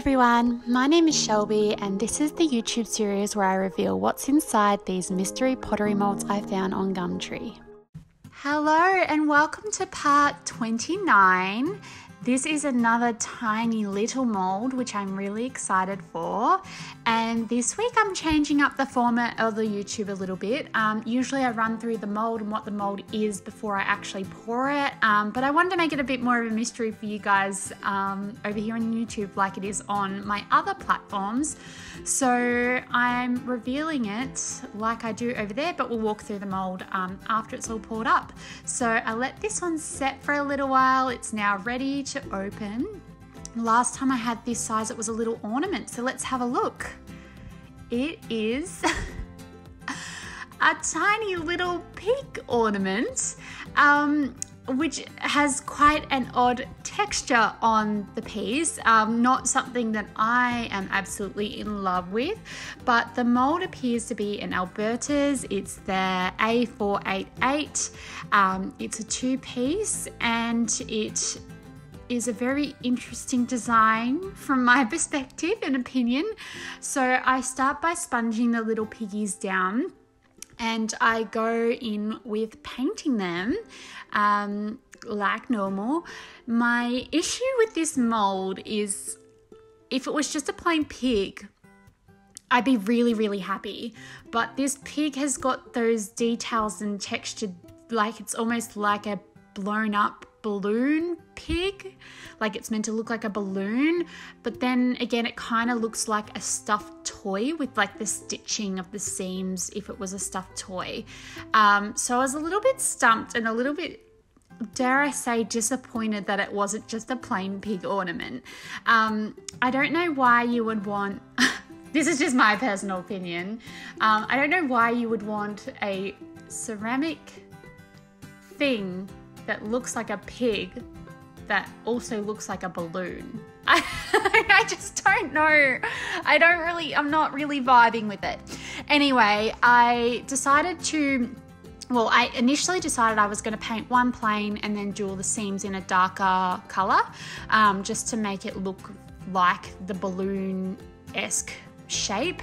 everyone, my name is Shelby and this is the YouTube series where I reveal what's inside these mystery pottery molds I found on Gumtree. Hello and welcome to part 29. This is another tiny little mold which I'm really excited for, and this week I'm changing up the format of the YouTube a little bit. Usually I run through the mold and what the mold is before I actually pour it, but I wanted to make it a bit more of a mystery for you guys over here on YouTube like it is on my other platforms. So I'm revealing it like I do over there, but we'll walk through the mold after it's all poured up. So I let this one set for a little while. It's now ready to open. Last time I had this size it was a little ornament, so let's have a look. It is a tiny little pig ornament, which has quite an odd texture on the piece. Not something that I am absolutely in love with, but the mold appears to be an Alberta's. It's the A488. It's a two-piece and it is a very interesting design from my perspective and opinion. So I start by sponging the little piggies down and I go in with painting them like normal. My issue with this mold is if it was just a plain pig, I'd be really happy. But this pig has got those details and texture, like it's almost like a blown up balloon pig, like it's meant to look like a balloon, but then again it kind of looks like a stuffed toy with like the stitching of the seams if it was a stuffed toy. So I was a little bit stumped and a little bit, dare I say, disappointed that it wasn't just a plain pig ornament. I don't know why you would want this is just my personal opinion. I don't know why you would want a ceramic thing that looks like a pig that also looks like a balloon. I just don't know. I'm not really vibing with it. Anyway, I initially decided I was going to paint one plain and then do all the seams in a darker color, just to make it look like the balloon-esque shape,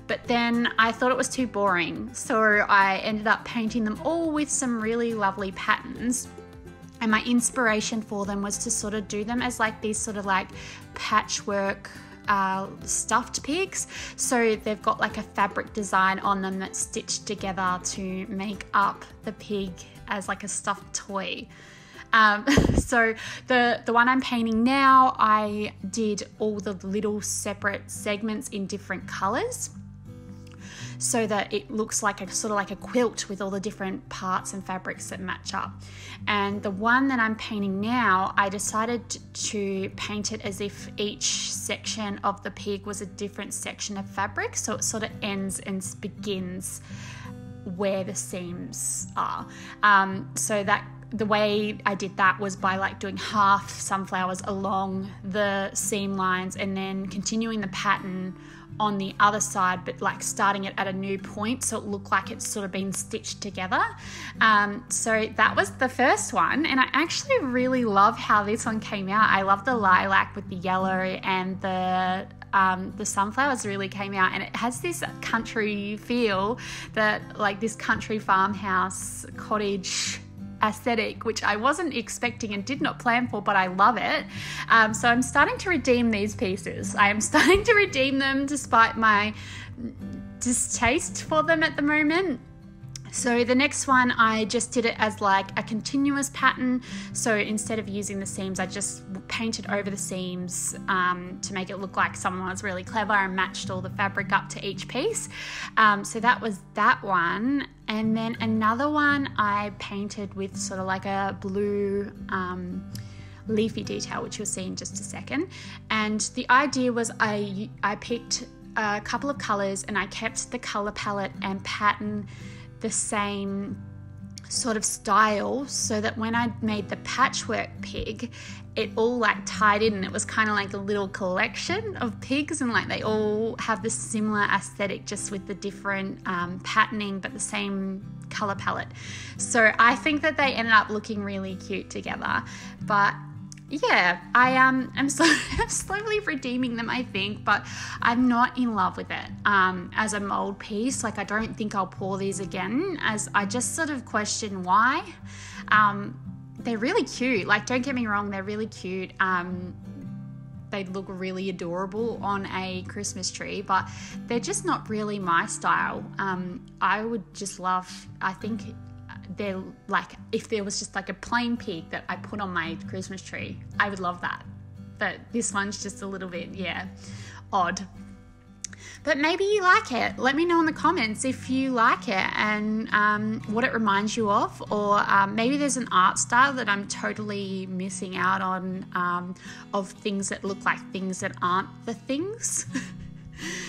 but then I thought it was too boring, so I ended up painting them all with some really lovely patterns. And my inspiration for them was to sort of do them as like these sort of like patchwork stuffed pigs. So they've got like a fabric design on them that's stitched together to make up the pig as like a stuffed toy. So the one I'm painting now, I did all the little separate segments in different colors, so that it looks like a sort of like a quilt with all the different parts and fabrics that match up. And the one that I'm painting now, I decided to paint it as if each section of the pig was a different section of fabric, so it sort of ends and begins where the seams are. So that the way I did that was by like doing half sunflowers along the seam lines and then continuing the pattern on the other side, but like starting it at a new point so it looked like it's sort of been stitched together. So that was the first one, and I actually really love how this one came out. I love the lilac with the yellow, and the sunflowers really came out, and it has this country feel, that like this country farmhouse cottage aesthetic, which I wasn't expecting and did not plan for, but I love it. So I'm starting to redeem these pieces. I am starting to redeem them despite my distaste for them at the moment. So the next one, I just did it as like a continuous pattern. So instead of using the seams, I just painted over the seams to make it look like someone was really clever and matched all the fabric up to each piece. So that was that one. And then another one I painted with sort of like a blue leafy detail, which you'll see in just a second. And the idea was I picked a couple of colors and I kept the color palette and pattern the same sort of style, so that when I made the patchwork pig, it all like tied in, and it was kind of like a little collection of pigs, and like they all have the similar aesthetic, just with the different patterning but the same color palette. So I think that they ended up looking really cute together. But yeah, I'm slowly redeeming them, I think, but I'm not in love with it as a mold piece. Like, I don't think I'll pour these again, as I just sort of question why. They're really cute. Like, don't get me wrong, they're really cute. They look really adorable on a Christmas tree, but they're just not really my style. I would just love, I think they're like, if there was just like a plain pig that I put on my Christmas tree, I would love that. But this one's just a little bit, odd. But maybe you like it. Let me know in the comments if you like it and what it reminds you of, or maybe there's an art style that I'm totally missing out on, of things that look like things that aren't the things.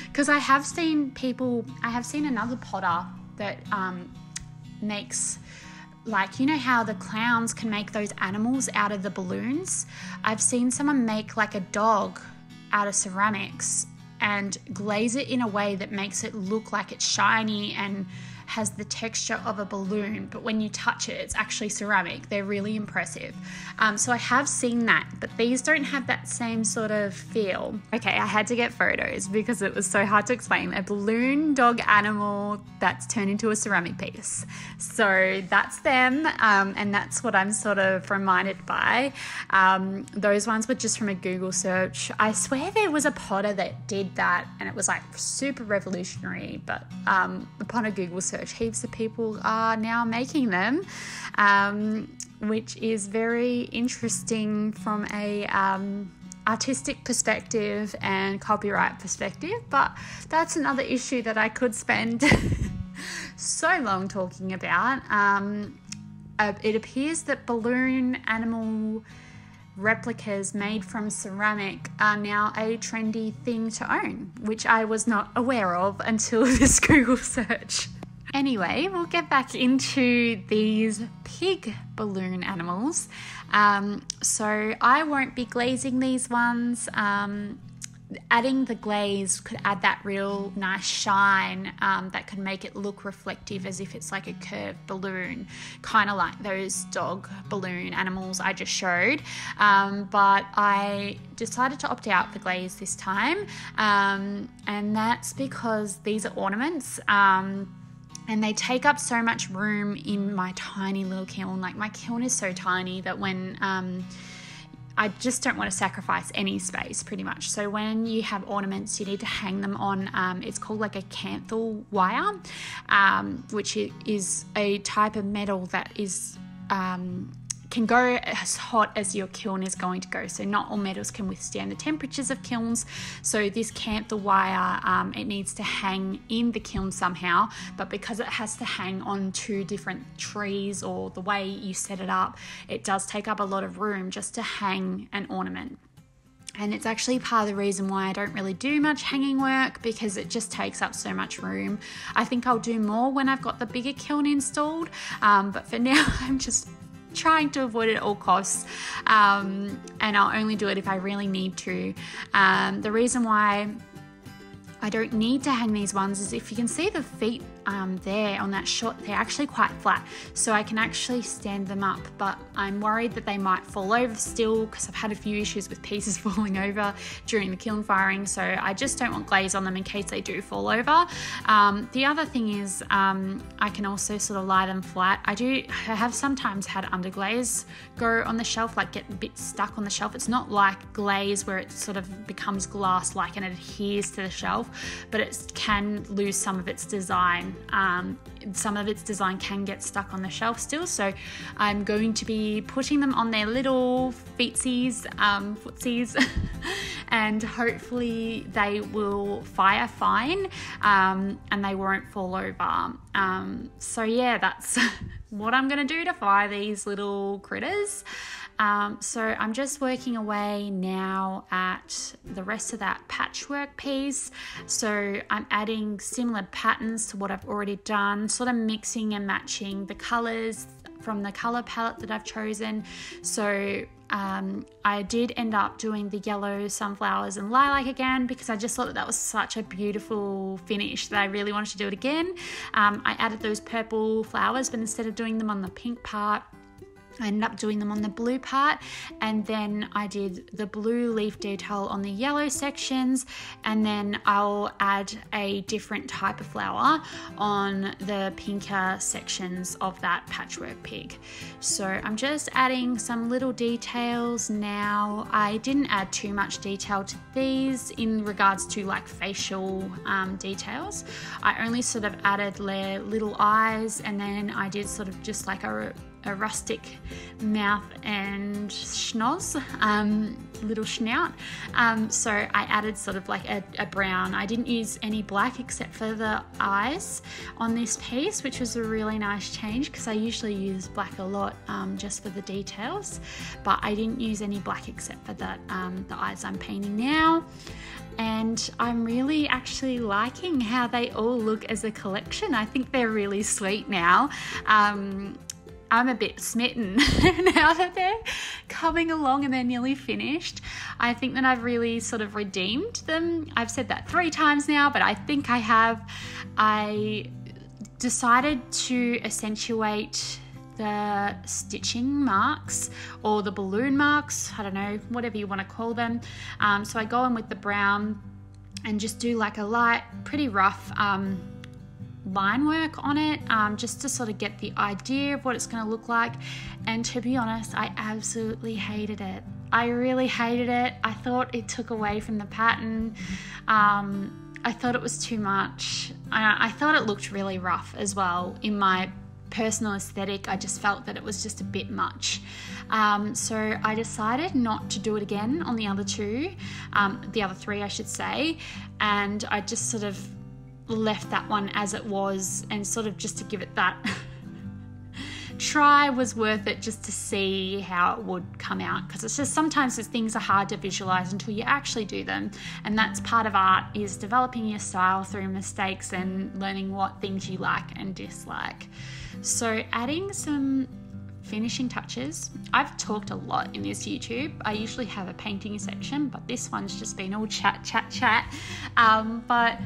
Because I have seen another potter that makes, like, you know how the clowns can make those animals out of the balloons? I've seen someone make like a dog out of ceramics and glaze it in a way that makes it look like it's shiny and has the texture of a balloon, but when you touch it, it's actually ceramic. They're really impressive. So I have seen that, but these don't have that same sort of feel. Okay, I had to get photos because it was so hard to explain. A balloon dog animal that's turned into a ceramic piece. So that's them, and that's what I'm sort of reminded by. Those ones were just from a Google search. I swear there was a potter that did that, and it was like super revolutionary, but upon a Google search, heaps of people are now making them, which is very interesting from a artistic perspective and copyright perspective, but that's another issue that I could spend so long talking about. It appears that balloon animal replicas made from ceramic are now a trendy thing to own, which I was not aware of until this Google search. Anyway, we'll get back into these pig balloon animals. So I won't be glazing these ones. Adding the glaze could add that real nice shine that could make it look reflective, as if it's like a curved balloon, kind of like those dog balloon animals I just showed. But I decided to opt out for glaze this time, and that's because these are ornaments. And they take up so much room in my tiny little kiln. Like, my kiln is so tiny that when I just don't want to sacrifice any space, pretty much. So when you have ornaments, you need to hang them on, it's called like a canthal wire, which is a type of metal that is can go as hot as your kiln is going to go. So not all metals can withstand the temperatures of kilns. So this canthal wire, it needs to hang in the kiln somehow, but because it has to hang on two different trees, or the way you set it up, it does take up a lot of room just to hang an ornament. And it's actually part of the reason why I don't really do much hanging work, because it just takes up so much room. I think I'll do more when I've got the bigger kiln installed, but for now I'm just trying to avoid it at all costs, and I'll only do it if I really need to. The reason why I don't need to hang these ones is, if you can see the feet there on that shot, they're actually quite flat, so I can actually stand them up, but I'm worried that they might fall over still, because I've had a few issues with pieces falling over during the kiln firing, so I just don't want glaze on them in case they do fall over. The other thing is, I can also sort of lie them flat. I have sometimes had underglaze go on the shelf, like get a bit stuck on the shelf. It's not like glaze where it sort of becomes glass-like and it adheres to the shelf, but it can lose some of its design. Some of its design can get stuck on the shelf still, so I'm going to be putting them on their little footsies, and hopefully they will fire fine, and they won't fall over. So yeah, that's what I'm going to do to fire these little critters. So I'm just working away now at the rest of that patchwork piece. So I'm adding similar patterns to what I've already done, sort of mixing and matching the colors from the color palette that I've chosen. So I did end up doing the yellow sunflowers and lilac again, because I just thought that was such a beautiful finish that I really wanted to do it again. I added those purple flowers, but instead of doing them on the pink part, I ended up doing them on the blue part, and then I did the blue leaf detail on the yellow sections, and then I'll add a different type of flower on the pinker sections of that patchwork pig. So I'm just adding some little details now. I didn't add too much detail to these in regards to like facial details. I only sort of added their little eyes, and then I did sort of just like a rustic mouth and schnoz, little snout. So I added sort of like a brown. I didn't use any black except for the eyes on this piece, which was a really nice change because I usually use black a lot just for the details, but I didn't use any black except for the eyes I'm painting now. And I'm really actually liking how they all look as a collection. I think they're really sweet now. I'm a bit smitten now that they're coming along and they're nearly finished. I think that I've really sort of redeemed them. I've said that 3 times now, but I think I have. I decided to accentuate the stitching marks or the balloon marks, I don't know, whatever you want to call them. So I go in with the brown and just do like a light, pretty rough line work on it, just to sort of get the idea of what it's going to look like. And to be honest, I absolutely hated it. I really hated it. I thought it took away from the pattern. I thought it was too much. I thought it looked really rough as well. In my personal aesthetic, I just felt that it was just a bit much. So I decided not to do it again on the other 3 I should say, and I just sort of left that one as it was, and sort of just to give it that try was worth it, just to see how it would come out, because it's just sometimes these things are hard to visualize until you actually do them, and that's part of art, is developing your style through mistakes and learning what things you like and dislike. So adding some finishing touches. I've talked a lot in this YouTube. I usually have a painting section, but this one's just been all chat. But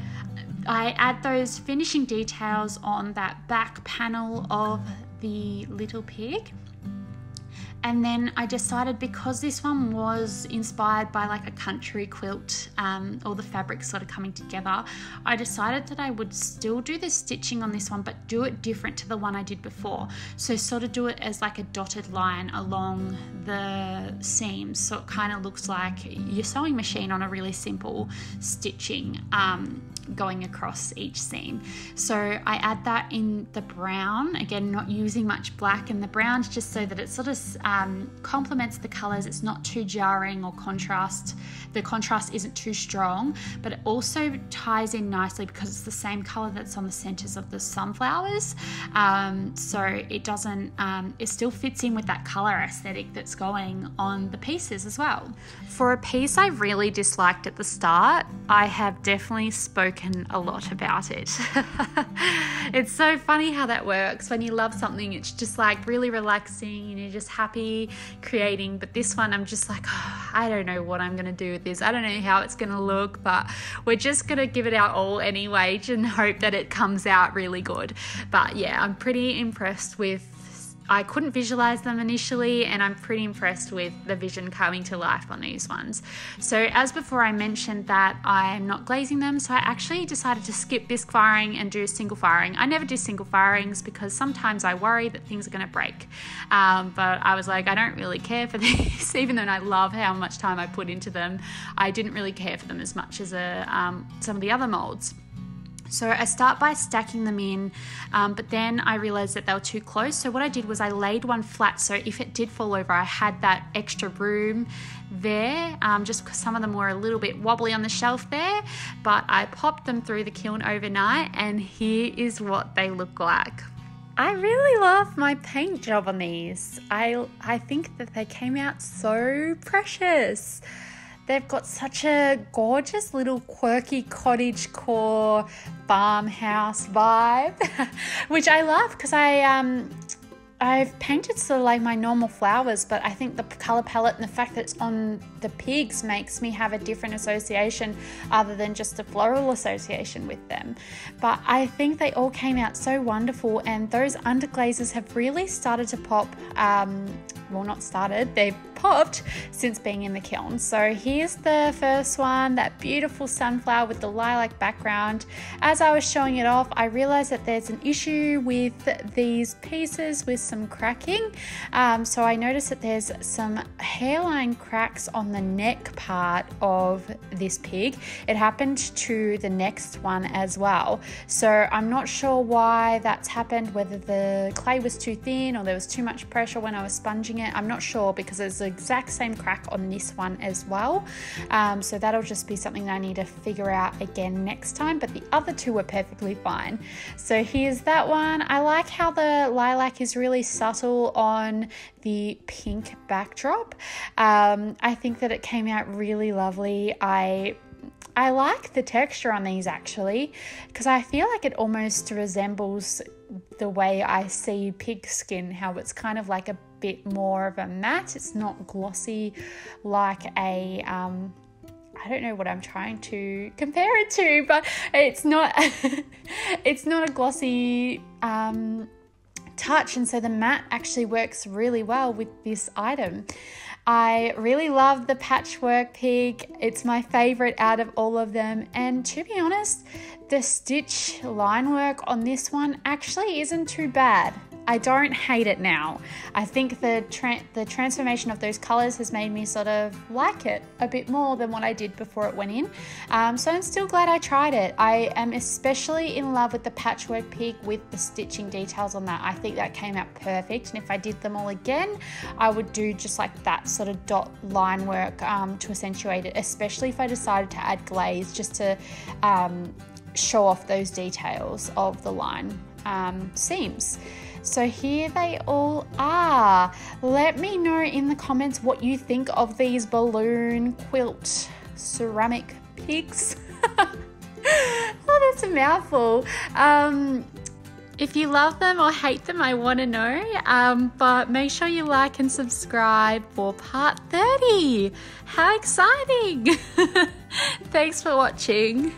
I add those finishing details on that back panel of the little pig. And then I decided, because this one was inspired by like a country quilt, all the fabrics sort of coming together, I decided that I would still do the stitching on this one, but do it different to the one I did before. So sort of do it as like a dotted line along the seams, so it kind of looks like your sewing machine on a really simple stitching going across each seam. So I add that in the brown, again not using much black, and the brown's just so that it sort of complements the colors. It's not too jarring or contrast. The contrast isn't too strong, but it also ties in nicely because it's the same color that's on the centers of the sunflowers. So it doesn't, it still fits in with that color aesthetic that's going on the pieces as well. For a piece I really disliked at the start, I have definitely spoken a lot about it. It's so funny how that works. When you love something, it's just like really relaxing and you're just happy creating. But this one, I'm just like, oh, I don't know what I'm going to do with this. I don't know how it's going to look, but we're just going to give it our all anyway and hope that it comes out really good. But yeah, I'm pretty impressed with, I couldn't visualize them initially, and I'm pretty impressed with the vision coming to life on these ones. So as before, I mentioned that I'm not glazing them, so I actually decided to skip bisque firing and do single firing. I never do single firings because sometimes I worry that things are going to break, but I was like, I don't really care for these. Even though I love how much time I put into them, I didn't really care for them as much as some of the other molds. So I start by stacking them in, but then I realized that they were too close. So what I did was I laid one flat, so if it did fall over, I had that extra room there, just because some of them were a little bit wobbly on the shelf there. But I popped them through the kiln overnight, and here is what they look like. I really love my paint job on these. I think that they came out so precious. They've got such a gorgeous little quirky cottagecore farmhouse vibe, which I love because I I've painted sort of like my normal flowers, but I think the color palette and the fact that it's on the pigs makes me have a different association other than just a floral association with them. But I think they all came out so wonderful, and those underglazes have really started to pop. Well, not started, they've popped since being in the kiln. So here's the first one, that beautiful sunflower with the lilac background. As I was showing it off, I realized that there's an issue with these pieces with some cracking. So I noticed that there's some hairline cracks on the neck part of this pig. It happened to the next one as well. So I'm not sure why that's happened, whether the clay was too thin or there was too much pressure when I was sponging it. I'm not sure, because it's the exact same crack on this one as well. So that'll just be something that I need to figure out again next time, but the other two were perfectly fine. So here's that one. I like how the lilac is really subtle on the pink backdrop. I think that it came out really lovely. I like the texture on these actually, because I feel like it almost resembles the way I see pig skin, how it's kind of like a bit more of a matte. It's not glossy like a I don't know what I'm trying to compare it to, but it's not it's not a glossy touch, and so the matte actually works really well with this item. I really love the patchwork pig. It's my favorite out of all of them, and to be honest, the stitch line work on this one actually isn't too bad. I don't hate it now. I think the transformation of those colors has made me sort of like it a bit more than what I did before it went in. So I'm still glad I tried it. I am especially in love with the patchwork pig with the stitching details on that. I think that came out perfect, and if I did them all again, I would do just like that sort of dot line work to accentuate it, especially if I decided to add glaze just to show off those details of the line seams. So here they all are. Let me know in the comments what you think of these balloon quilt ceramic pigs. Oh, that's a mouthful. If you love them or hate them, I want to know. But make sure you like and subscribe for part 30. How exciting! Thanks for watching.